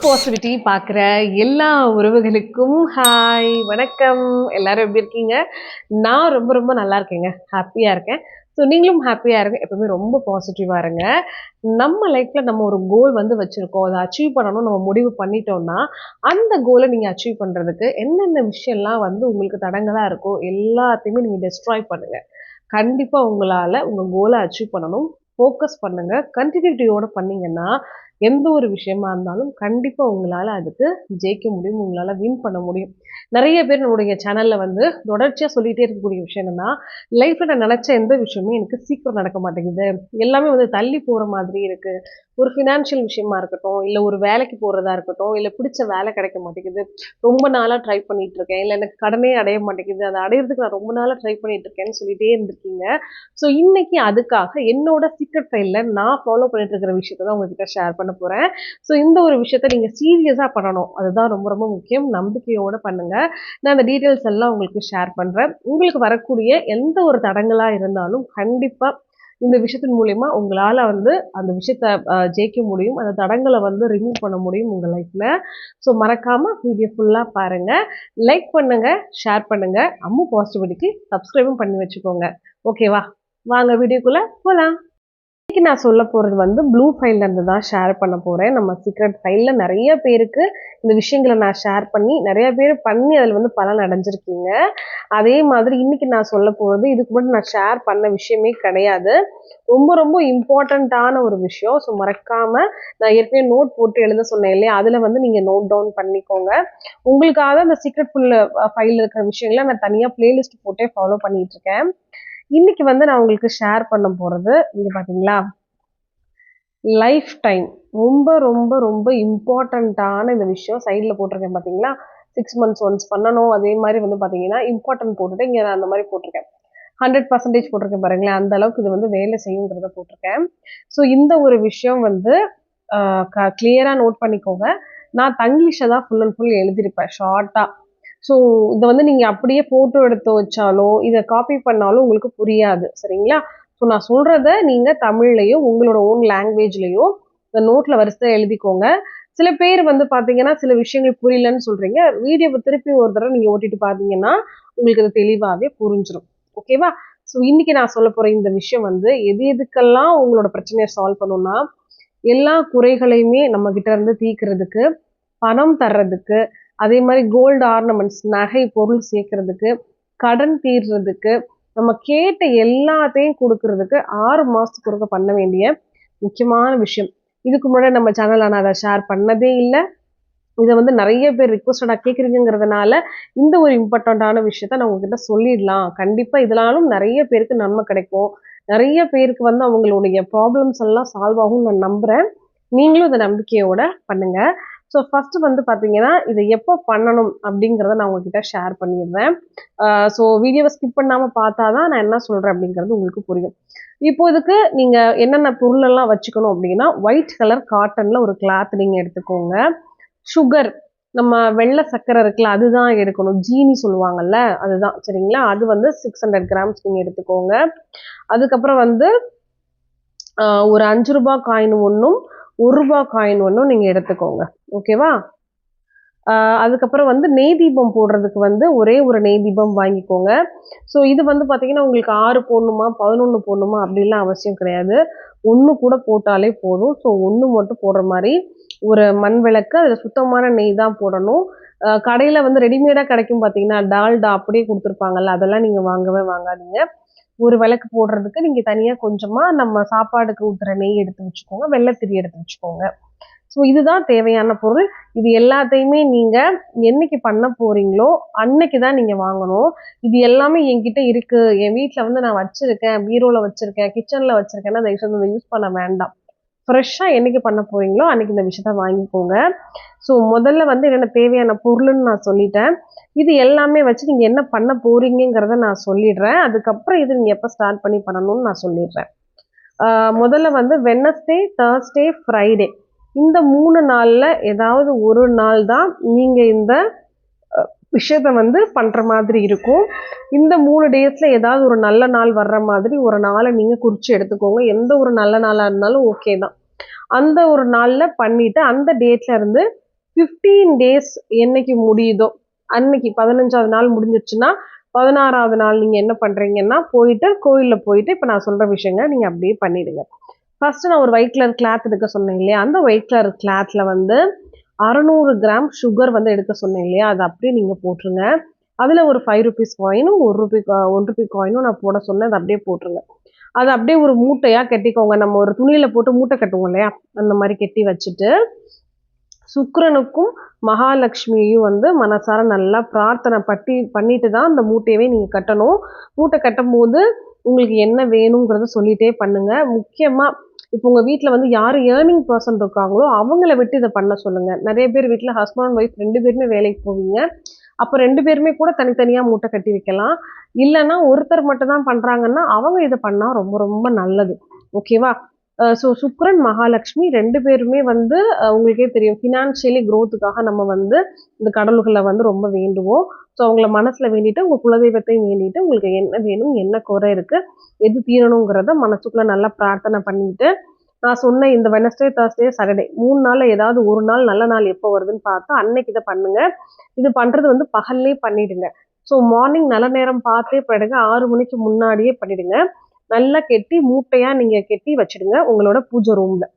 Positivity பார்க்குற எல்லா உறவுகளுக்கும் ஹாய் வணக்கம். எல்லாரும் எப்படி இருக்கீங்க? நான் ரொம்ப ரொம்ப நல்லா இருக்கேங்க, ஹாப்பியாக இருக்கேன். ஸோ நீங்களும் ஹாப்பியாக இருங்க, எப்பவுமே ரொம்ப பாசிட்டிவாக இருங்க. நம்ம லைஃப்பில் நம்ம ஒரு கோல் வந்து வச்சுருக்கோம், அதை அச்சீவ் பண்ணணும் நம்ம முடிவு பண்ணிட்டோம்னா அந்த கோலை நீங்கள் அச்சீவ் பண்ணுறதுக்கு என்னென்ன விஷயம்லாம் வந்து உங்களுக்கு தடங்களாக இருக்கோ எல்லாத்தையுமே நீங்கள் டெஸ்ட்ராய் பண்ணுங்கள். கண்டிப்பாக உங்களால் உங்கள் கோலை அச்சீவ் பண்ணணும். ஃபோக்கஸ் பண்ணுங்கள், கண்டினியூட்டியோடு பண்ணிங்கன்னா எந்த ஒரு விஷயமா இருந்தாலும் கண்டிப்பாக உங்களால் அதுக்கு ஜெயிக்க முடியும், உங்களால் வின் பண்ண முடியும். நிறைய பேர் நம்முடைய சேனலில் வந்து தொடர்ச்சியாக சொல்லிகிட்டே இருக்கக்கூடிய விஷயம் என்னென்னா, லைஃப்பில் நான் நினச்ச எந்த விஷயமும் எனக்கு சீக்கிரம் நடக்க மாட்டேங்குது, எல்லாமே வந்து தள்ளி போகிற மாதிரி இருக்குது. ஒரு ஃபினான்ஷியல் விஷயமா இருக்கட்டும், இல்லை ஒரு வேலைக்கு போகிறதா இருக்கட்டும், இல்லை பிடிச்ச வேலை கிடைக்க மாட்டேங்குது, ரொம்ப நாளாக ட்ரை பண்ணிகிட்டு இருக்கேன், இல்லை எனக்கு கடனே அடைய மாட்டேங்குது, அதை அடையிறதுக்கு நான் ரொம்ப நாளாக ட்ரை பண்ணிட்டு இருக்கேன்னு சொல்லிகிட்டே இருந்திருக்கீங்க. ஸோ இன்னைக்கு அதுக்காக என்னோட சீக்ரெட் ஃபைலில் நான் ஃபாலோ பண்ணிட்டு இருக்கிற விஷயத்தை தான் உங்ககிட்ட ஷேர் பண்ண போகிறேன். ஸோ இந்த ஒரு விஷயத்த நீங்கள் சீரியஸாக பண்ணணும், அதுதான் ரொம்ப ரொம்ப முக்கியம். நம்பிக்கையோடு பண்ணுங்கள். நான் அந்த டீட்டெயில்ஸ் எல்லாம் உங்களுக்கு ஷேர் பண்ணுறேன். உங்களுக்கு வரக்கூடிய எந்த ஒரு தடங்களாக இருந்தாலும் கண்டிப்பாக இந்த விஷயத்தின் மூலயமா உங்களால் வந்து அந்த விஷயத்த ஜெயிக்க முடியும், அந்த தடங்களை வந்து ரிமூவ் பண்ண முடியும் உங்கள் லைஃப்பில். ஸோ மறக்காமல் வீடியோ ஃபுல்லாக பாருங்கள், லைக் பண்ணுங்கள், ஷேர் பண்ணுங்கள், அம்மு பாசிட்டிவிட்டிக்கு சப்ஸ்கிரைபும் பண்ணி வச்சுக்கோங்க. ஓகேவா? வாங்க வீடியோக்குள்ளே போகலாம். இன்னைக்கு நான் சொல்ல போகிறது வந்து ப்ளூ ஃபைல்லேருந்து தான் ஷேர் பண்ண போகிறேன். நம்ம சீக்ரெட் ஃபைலில் நிறைய பேருக்கு இந்த விஷயங்களை நான் ஷேர் பண்ணி நிறைய பேர் பண்ணி அதில் வந்து பலன் அடைஞ்சிருக்கீங்க. அதே மாதிரி இன்னைக்கு நான் சொல்ல போகிறது இதுக்கு மட்டும் நான் ஷேர் பண்ண விஷயமே கிடையாது, ரொம்ப ரொம்ப இம்பார்ட்டண்ட்டான ஒரு விஷயம். ஸோ மறக்காமல் நான் ஏற்கனவே நோட் போட்டு எழுத சொன்னேன் இல்லையா, அதில் வந்து நீங்கள் நோட் டவுன் பண்ணிக்கோங்க. உங்களுக்காக அந்த சீக்ரெட் ஃபைலில் இருக்கிற விஷயங்களை நான் தனியாக பிளேலிஸ்ட் போட்டே ஃபாலோ பண்ணிகிட்டு இருக்கேன். இன்னைக்கு வந்து நான் உங்களுக்கு ஷேர் பண்ண போகிறது இங்கே பார்த்தீங்களா, லைஃப் டைம் ரொம்ப ரொம்ப ரொம்ப இம்பார்ட்டண்ட்டான இந்த விஷயம் சைடில் போட்டிருக்கேன் பார்த்தீங்களா. 6 months ஒன்ஸ் பண்ணணும். அதே மாதிரி வந்து பார்த்தீங்கன்னா இம்பார்ட்டன்ட் போட்டுட்டு இங்கே நான் அந்த மாதிரி போட்டிருக்கேன், 100% போட்டிருக்கேன் பாருங்களேன், அந்த அளவுக்கு இது வந்து வேலை செய்யுங்கிறத போட்டிருக்கேன். ஸோ இந்த ஒரு விஷயம் வந்து கிளியராக நோட் பண்ணிக்கோங்க. நான் தங்கிலீஷை தான் ஃபுல் அண்ட் ஃபுல் எழுதியிருப்பேன் ஷார்ட்டாக. ஸோ இதை வந்து நீங்கள் அப்படியே ஃபோட்டோ எடுத்து வச்சாலோ இதை காப்பி பண்ணாலும் உங்களுக்கு புரியாது, சரிங்களா? ஸோ நான் சொல்கிறத நீங்கள் தமிழ்லையோ உங்களோட ஓன் லாங்குவேஜ்லேயோ இந்த நோட்டில் வரிசையாக எழுதிக்கோங்க. சில பேர் வந்து பார்த்தீங்கன்னா சில விஷயங்கள் புரியலன்னு சொல்கிறீங்க, வீடியோவை திருப்பி ஒரு தடவை நீங்கள் ஓட்டிட்டு பார்த்தீங்கன்னா உங்களுக்கு அது தெளிவாகவே புரிஞ்சிடும். ஓகேவா? ஸோ இன்றைக்கி நான் சொல்ல போகிற இந்த விஷயம் வந்து எதுக்கெல்லாம் உங்களோட பிரச்சனையை சால்வ் பண்ணணும்னா, எல்லா குறைகளையுமே நம்மக்கிட்ட இருந்து தீர்க்கிறதுக்கு, பணம் தர்றதுக்கு, அதே மாதிரி கோல்டு ஆர்னமெண்ட்ஸ் நகை பொருள் சேர்க்கறதுக்கு, கடன் தீர்றதுக்கு, நம்ம கேட்ட எல்லாத்தையும் கொடுக்கறதுக்கு 6 மாதத்துக்கு ஒருக்க பண்ண வேண்டிய முக்கியமான விஷயம். இதுக்கு முன்னாடி நம்ம சேனலில் நான் அதை ஷேர் பண்ணதே இல்லை. இதை வந்து நிறைய பேர் ரிக்வஸ்டடாக கேட்குறீங்கிறதுனால இந்த ஒரு இம்பார்ட்டண்ட்டான விஷயத்த நான் உங்ககிட்ட சொல்லிடலாம். கண்டிப்பாக இதனாலும் நிறைய பேருக்கு நன்மை கிடைக்கும், நிறைய பேருக்கு வந்து அவங்களுடைய ப்ராப்ளம்ஸ் எல்லாம் சால்வ் ஆகும் நான் நம்புகிறேன். நீங்களும் இந்த நம்பிக்கையோட பண்ணுங்கள். ஸோ ஃபஸ்ட்டு வந்து பார்த்தீங்கன்னா இதை எப்போ பண்ணணும் அப்படிங்கிறத நான் உங்ககிட்ட ஷேர் பண்ணிடுறேன். ஸோ வீடியோவை ஸ்கிப் பண்ணாமல் பார்த்தா தான் நான் என்ன சொல்கிறேன் அப்படிங்கிறது உங்களுக்கு புரியும். இப்போ இதுக்கு நீங்கள் என்னென்ன பொருளெல்லாம் வச்சுக்கணும் அப்படின்னா, ஒயிட் கலர் காட்டனில் ஒரு கிளாத் நீங்கள் எடுத்துக்கோங்க. சுகர், நம்ம வெள்ளை சர்க்கரை இருக்குல்ல அதுதான் எடுக்கணும், ஜீனி சொல்லுவாங்கல்ல அதுதான், சரிங்களா? அது வந்து 600 கிராம்ஸ் நீங்கள் எடுத்துக்கோங்க. அதுக்கப்புறம் வந்து ஒரு 5 ரூபாய் காயின் ஒன்றும் 1 ரூபாய் காயின் ஒன்றும் நீங்கள் எடுத்துக்கோங்க. ஓகேவா? அதுக்கப்புறம் வந்து நெய் தீபம் போடுறதுக்கு வந்து ஒரே ஒரு நெய் தீபம் வாங்கிக்கோங்க. ஸோ இது வந்து பார்த்தீங்கன்னா உங்களுக்கு 6 போடணுமா 11 போடணுமா அப்படிலாம் அவசியம் கிடையாது, 1 கூட போட்டாலே போதும். ஸோ 1 மட்டும் போடுற மாதிரி ஒரு மண் விளக்கு, அதில் சுத்தமான நெய் தான் போடணும். கடையில் வந்து ரெடிமேடாக கிடைக்கும் பார்த்தீங்கன்னா டால்டா அப்படியே கொடுத்துருப்பாங்கல்ல, அதெல்லாம் நீங்கள் வாங்கவே வாங்காதீங்க. ஒரு விளக்கு போடுறதுக்கு நீங்கள் தனியாக கொஞ்சமாக நம்ம சாப்பாடுக்கு ஊற்றுற நெய் எடுத்து வச்சுக்கோங்க, வெள்ளைத்திரி எடுத்து வச்சுக்கோங்க. ஸோ இதுதான் தேவையான பொருள். இது எல்லாத்தையுமே நீங்கள் என்னைக்கு பண்ண போகிறீங்களோ அன்னைக்கு தான் நீங்கள் வாங்கணும். இது எல்லாமே என்கிட்ட இருக்குது, என் வீட்டில் வந்து நான் வச்சுருக்கேன், பீரோவில் வச்சுருக்கேன், கிச்சனில் வச்சுருக்கேன்னா தயவுசெய்து இதை யூஸ் பண்ண வேண்டாம். ஃப்ரெஷ்ஷாக என்னைக்கு பண்ண போகிறீங்களோ அன்றைக்கி இந்த விஷயத்த வாங்கிக்கோங்க. ஸோ முதல்ல வந்து என்னென்ன தேவையான பொருள்னு நான் சொல்லிட்டேன். இது எல்லாமே வச்சு நீங்கள் என்ன பண்ண போகிறீங்கிறத நான் சொல்லிடுறேன். அதுக்கப்புறம் இது நீங்கள் எப்போ ஸ்டார்ட் பண்ணி பண்ணணும்னு நான் சொல்லிடுறேன். முதல்ல வந்து வெட்னஸ்டே, தேர்ஸ்டே, ஃப்ரைடே இந்த 3 நாளில் ஏதாவது ஒரு நாள் தான் நீங்கள் இந்த விஷயத்த வந்து பண்ணுற மாதிரி இருக்கும். இந்த 3 டேஸில் ஏதாவது ஒரு நல்ல நாள் வர்ற மாதிரி ஒரு நாளை நீங்கள் குறித்து எடுத்துக்கோங்க. எந்த ஒரு நல்ல நாளாக இருந்தாலும் ஓகே தான். அந்த ஒரு நாளில் பண்ணிவிட்டு அந்த டேட்டில் இருந்து 15 டேஸ் என்னைக்கு முடியுதோ அன்னைக்கு 15வது நாள் முடிஞ்சிருச்சுன்னா 16வது நாள் நீங்கள் என்ன பண்ணுறீங்கன்னா போயிட்டு கோயிலில் போயிட்டு இப்போ நான் சொல்கிற விஷயங்க நீங்கள் அப்படியே பண்ணிடுங்க. ஃபர்ஸ்ட் நான் ஒரு ஒயிட் கலர் கிளாத் எடுக்க சொன்னேன் இல்லையா, அந்த ஒயிட் கலர் கிளாத்ல வந்து 600 கிராம் சுகர் வந்து எடுக்க சொன்னேன் இல்லையா, அதை அப்படியே நீங்கள் போட்டுருங்க. அதில் ஒரு 5 ருபீஸ் காயினும் 1 ரூபி காயினும் நான் போட சொன்னேன், அதை அப்படியே போட்டுருங்க. அதை அப்படியே ஒரு மூட்டையாக கட்டிக்கோங்க. நம்ம ஒரு துணியில் போட்டு மூட்டை கட்டுவோம் இல்லையா, அந்த மாதிரி கட்டி வச்சுட்டு சுக்கிரனுக்கும் மகாலட்சுமியையும் வந்து மனசார நல்லா பிரார்த்தனை பண்ணிட்டு தான் அந்த மூட்டையவே நீங்கள் கட்டணும். மூட்டை கட்டும் போது உங்களுக்கு என்ன வேணுங்கிறத சொல்லிட்டே பண்ணுங்க. முக்கியமாக இப்போ உங்கள் வீட்டில் வந்து யார் ஏர்னிங் பர்சன் இருக்காங்களோ அவங்கள விட்டு இதை பண்ண சொல்லுங்கள். நிறைய பேர் வீட்டில் ஹஸ்பண்ட் அண்ட் ஒய்ஃப் 2 பேருமே வேலைக்கு போவீங்க. அப்போ 2 பேருமே கூட தனித்தனியாக மூட்டை கட்டி வைக்கலாம். இல்லைன்னா ஒருத்தர் மட்டும் தான் பண்ணுறாங்கன்னா அவங்க இதை பண்ணால் ரொம்ப ரொம்ப நல்லது. ஓகேவா? ஸோ சுக்கிரன் மகாலட்சுமி 2 பேருமே வந்து உங்களுக்கே தெரியும் ஃபினான்ஷியலி க்ரோத்துக்காக நம்ம வந்து இந்த கடவுள்களை வந்து ரொம்ப வேண்டுவோம். ஸோ அவங்கள மனசில் வேண்டிட்டு உங்கள் குலதெய்வத்தையும் வேண்டிட்டு உங்களுக்கு என்ன வேணும், என்ன குறை இருக்குது, எது தீரணுங்கிறத மனசுக்குள்ளே நல்லா பிரார்த்தனை பண்ணிட்டு நான் சொன்ன இந்த வெனஸ்டே, தர்ஸ்டே, சாட்டர்டே 3 நாளில் ஏதாவது ஒரு நாள் நல்ல நாள் எப்போ வருதுன்னு பார்த்து அன்னைக்கு இதை பண்ணுங்க. இது பண்ணுறது வந்து பகல்லே பண்ணிடுங்க. ஸோ மார்னிங் நல்ல நேரம் பார்த்தே பண்ணிடுங்க. 6 மணிக்கு முன்னாடியே பண்ணிடுங்க. நல்லா கெட்டி மூட்டையாக நீங்கள் கெட்டி வச்சுடுங்க உங்களோட பூஜை ரூமில்.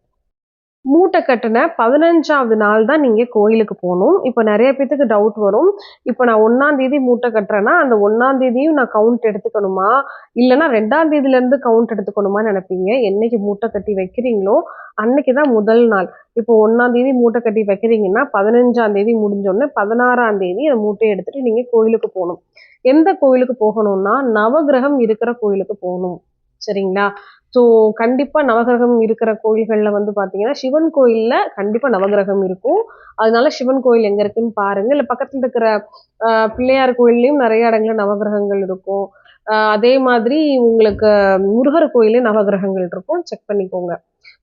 மூட்டை கட்டின 15வது நாள் தான் நீங்கள் கோயிலுக்கு போகணும். இப்போ நிறைய பேத்துக்கு டவுட் வரும், இப்போ நான் 1ஆம் தேதி மூட்டை கட்டுறேன்னா அந்த 1ஆம் தேதியும் நான் கவுண்ட் எடுத்துக்கணுமா, இல்லைன்னா 2ஆம் தேதியிலேருந்து கவுண்ட் எடுத்துக்கணுமான்னு நினைப்பீங்க. என்னைக்கு மூட்டை கட்டி வைக்கிறீங்களோ அன்னைக்கு தான் முதல் நாள். இப்போ 1ஆம் தேதி மூட்டை கட்டி வைக்கிறீங்கன்னா 15ஆம் தேதி முடிஞ்சோடனே 16ஆம் தேதி அந்த மூட்டையை எடுத்துகிட்டு நீங்கள் கோயிலுக்கு போகணும். எந்த கோயிலுக்கு போகணும்னா நவகிரகம் இருக்கிற கோயிலுக்கு போகணும். சரிங்களா? ஸோ கண்டிப்பாக நவகிரகம் இருக்கிற கோயில்களில் வந்து பார்த்தீங்கன்னா சிவன் கோயிலில் கண்டிப்பாக நவகிரகம் இருக்கும். அதனால சிவன் கோயில் எங்கே இருக்குன்னு பாருங்கள். இல்லை பக்கத்தில் இருக்கிற பிள்ளையார் கோயில்லையும் நிறைய இடங்களில் நவகிரகங்கள் இருக்கும். அதே மாதிரி உங்களுக்கு முருகர் கோயிலே நவகிரகங்கள் இருக்கும், செக் பண்ணிக்கோங்க.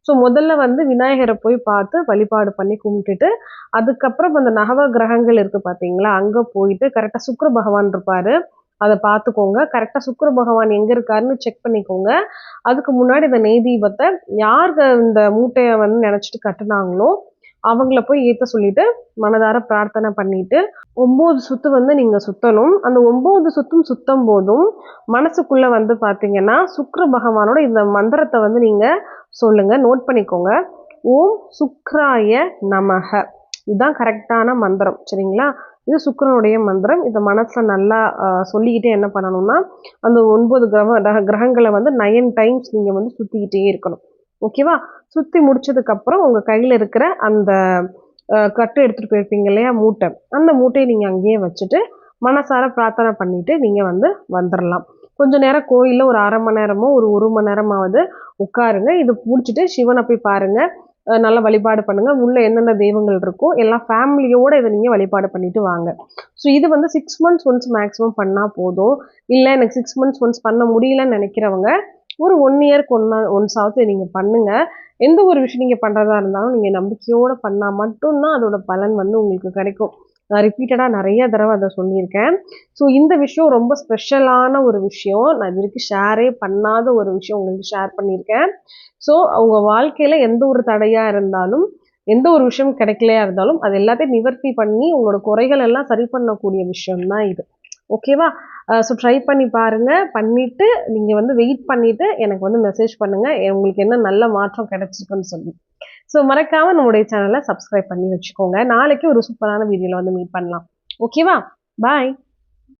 ஸோ முதல்ல வந்து விநாயகரை போய் பார்த்து வழிபாடு பண்ணி கும்பிட்டுட்டு அதுக்கப்புறம் அந்த நவகிரகங்கள் இருக்குது பார்த்தீங்களா, அங்கே போயிட்டு கரெக்டாக சுக்கிர பகவான் இருப்பார், அதை பார்த்துக்கோங்க. கரெக்டாக சுக்கிர பகவான் எங்கே இருக்காருன்னு செக் பண்ணிக்கோங்க. அதுக்கு முன்னாடி இந்த நெய் தீபத்தை யார் இந்த மூட்டையை வந்து நினச்சிட்டு கட்டுனாங்களோ அவங்கள போய் ஏற்ற சொல்லிட்டு மனதார பிரார்த்தனை பண்ணிட்டு 9 சுத்து வந்து நீங்கள் சுற்றணும். அந்த 9 சுத்தும் சுத்தம் போதும் மனசுக்குள்ளே வந்து பார்த்தீங்கன்னா சுக்கிர பகவானோட இந்த மந்திரத்தை வந்து நீங்கள் சொல்லுங்கள், நோட் பண்ணிக்கோங்க. ஓம் சுக்ராய நமக, இதுதான் கரெக்டான மந்திரம். சரிங்களா? இது சுக்கிரனுடைய மந்திரம். இதை மனசில் நல்லா சொல்லிக்கிட்டே என்ன பண்ணணும்னா அந்த 9 கிரகங்களை வந்து 9 டைம்ஸ் நீங்கள் வந்து சுற்றிக்கிட்டே இருக்கணும். ஓகேவா? சுற்றி முடிச்சதுக்கப்புறம் உங்கள் கையில் இருக்கிற அந்த கட்டு எடுத்துகிட்டு போயிருப்பீங்க இல்லையா மூட்டை, அந்த மூட்டையை நீங்கள் அங்கேயே வச்சுட்டு மனசார பிரார்த்தனை பண்ணிவிட்டு நீங்கள் வந்து வந்துடலாம். கொஞ்சம் நேரம் கோயிலில் ஒரு 1/2 மணி நேரமோ ஒரு மணி நேரமாவது உட்காருங்க. இது முடிச்சுட்டு சிவனை போய் பாருங்கள், நல்லா வழிபாடு பண்ணுங்கள். உள்ள என்னென்ன தெய்வங்கள் இருக்கோ எல்லாம் ஃபேமிலியோடு இதை நீங்கள் வழிபாடு பண்ணிட்டு வாங்க. ஸோ இது வந்து 6 months ஒன்ஸ் மேக்ஸிமம் பண்ணால் போதும். இல்லை எனக்கு 6 months ஒன்ஸ் பண்ண முடியலன்னு நினைக்கிறவங்க ஒரு 1 இயருக்கு ஒன்ஸாவது நீங்கள் பண்ணுங்கள். எந்த ஒரு விஷயம் நீங்கள் பண்ணுறதா இருந்தாலும் நீங்கள் நம்பிக்கையோடு பண்ணால் மட்டும்தான் அதோட பலன் வந்து உங்களுக்கு கிடைக்கும். நான் ரிப்பீட்டடாக நிறைய தடவை அதை சொல்லியிருக்கேன். ஸோ இந்த விஷயம் ரொம்ப ஸ்பெஷலான ஒரு விஷயம். நான் இது வரைக்கும் ஷேரே பண்ணாத ஒரு விஷயம் உங்களுக்கு ஷேர் பண்ணியிருக்கேன். ஸோ அவங்க வாழ்க்கையில் எந்த ஒரு தடையாக இருந்தாலும் எந்த ஒரு விஷயம் கிடைக்கலையா இருந்தாலும் அது எல்லாத்தையும் நிவர்த்தி பண்ணி உங்களோட குறைகள் எல்லாம் சரி பண்ணக்கூடிய விஷயம்தான் இது. ஓகேவா? ஸோ ட்ரை பண்ணி பாருங்கள். பண்ணிவிட்டு நீங்கள் வந்து வெயிட் பண்ணிவிட்டு எனக்கு வந்து மெசேஜ் பண்ணுங்கள் உங்களுக்கு என்ன நல்ல மாற்றம் கிடைச்சிருக்குன்னு சொல்லி. ஸோ மறக்காமல் நம்முடைய சேனலை சப்ஸ்கிரைப் பண்ணி வச்சுக்கோங்க. நாளைக்கு ஒரு சூப்பரான வீடியோவில் வந்து மீட் பண்ணலாம். ஓகேவா? பாய்.